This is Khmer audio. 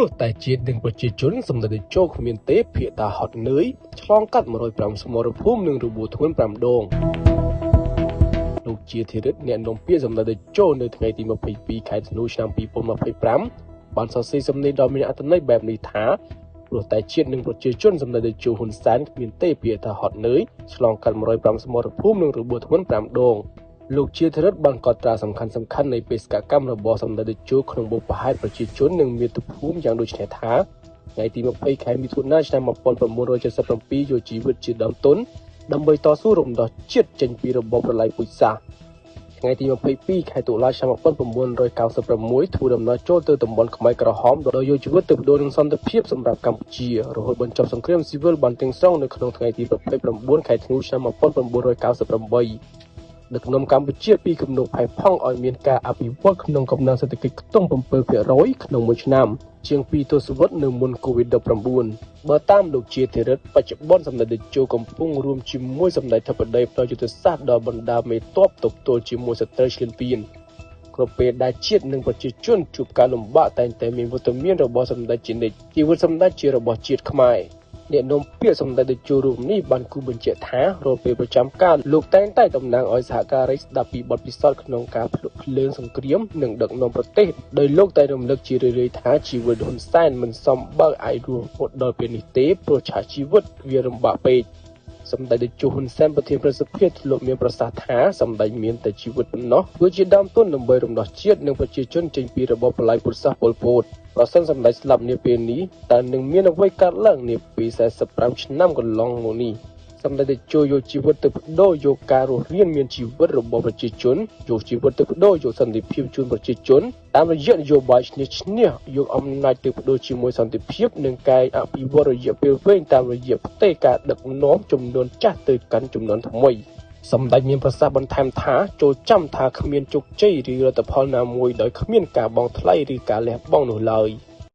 ព្រោះតែជាតិនិងប្រជាជនសម្ដេចជោគគ្មានទេភាគតាហត់នឿយឆ្លងកាត់105សមរភូមិនិងរបួសធ្ងន់5ដងលោកជាធិរិទ្ធអ្នកនាំពាក្យសម្ដេចជោនៅថ្ងៃទី22ខែធ្នូឆ្នាំ2025បានសរសេរសម្ដីដ៏មានអត្ថន័យបែបនេះថាព្រោះតែជាតិនិងប្រជាជនសម្ដេចជោហ៊ុនសែនគ្មានទេភាគតាហត់នឿយឆ្លងកាត់105សមរភូមិនិងរបួសធ្ងន់5ដងលោកជាធិរិទ្ធបានកត់ត្រាសំខាន់នៃបេសកកម្មរបស់សម្ដេចជោក្នុងបុព្វហេតុប្រជាជននិងមាតុភូមិយ៉ាងដូចនេះថាថ្ងៃទី20ខែមិថុនាឆ្នាំ1977យកជីវិតជាដើមទុនដើម្បីតស៊ូរំដោះជាតិចេញពីរបបប្រល័យពូជសាសន៍ថ្ងៃទី22ខែតុលាឆ្នាំ1996ធ្វើដំណើរចូលទៅតំបន់ខ្មែរក្រហមដោយយកជីវិតទៅបដូរនឹងសន្តិភាពសម្រាប់កម្ពុជារហូតបញ្ចប់សង្គ្រាមស៊ីវិលបានទាំងស្រុងនៅក្នុងថ្ងៃទី29ខែធ្នូឆ្នាំ1998ដឹកនាំកម្ពុជាពីគំនុំផែផង់ឲ្យមានការអភិវឌ្ឍក្នុងកំណើនសេដ្ឋកិច្ចខ្ទង់ 7% ក្នុងមួយឆ្នាំជាង2ទសវត្សរ៍នៅមុន COVID-19 បើតាមលោកជាធិរិទ្ធបច្ចុប្បន្នសម្ដេចតេជោកំពុងរួមជាមួយសម្ដេចធិបតីផ្ដល់យុទ្ធសាស្ត្រដល់បណ្ដាមេទ័ពទប់ទល់ជាមួយសត្រូវឈ្លានពានគ្រប់ពេលដែលជាតិនិងប្រជាជនជួបការលំបាកតែងតែមានវត្តមានរបស់សម្ដេចជានិច្ចជីវិតសម្ដេចជារបស់ជាតិខ្មែរអ្នកនាំពាក្យសម្ដេចតេជោរូបនេះបានគូបញ្ជាក់ថារាល់ពេលប្រចាំការលោកតែងតែតំណាងឲ្យសហការីស្ដាប់ពីបទពិសោធន៍ក្នុងការភ្លុកភ្លើងសង្គ្រាមនិងដឹកនាំប្រទេសដោយលោកតែរំលឹកជារឿយៗថាជីវិតហ៊ុនសែនមិនសមបើកអាចរស់ហូតដល់ពេលនេះទេព្រោះឆាកជីវិតវាលំបាកពេកសម្ដេចតេជោហ៊ុនសែនប្រធានប្រសិទ្ធភាពធ្លាប់មានប្រសាសន៍ថាសម្ដេចមានតែជីវិតប៉ុណ្ណោះធ្វើជាដើមទុនដើម្បីរំដោះជាតិនិងប្រជាជនចេញពីរបបប្រល័យពូជសាសន៍ប៉ុលពតប្រសិនសម្ដេចស្លាប់នាពេលនេះតើនឹងមានអ្វីកើតឡើងនាពេល45ឆ្នាំកន្លងមកនេះសម្ដេចតេជោយកជីវិតទៅបដូរយកការរស់រានមានជីវិតរបស់ប្រជាជនយកជីវិតទៅបដូរយកសន្តិភាពជូនប្រជាជនតាមរយៈនយោបាយឈ្នះយកអំណាចទៅបដូរជាមួយសន្តិភាពនិងការអភិវឌ្ឍរយៈពេលវែងតាមរយៈផ្ទៃការដឹកនាំចំនួនចាស់ទៅកាន់ចំនួនថ្មីសម្ដេចមានប្រសាសន៍បន្ថែមថាចូលចាំថាគ្មានជោគជ័យឬលទ្ធផលណាមួយដោយគ្មានការបង់ថ្លៃឬការលះបង់នោះឡើយ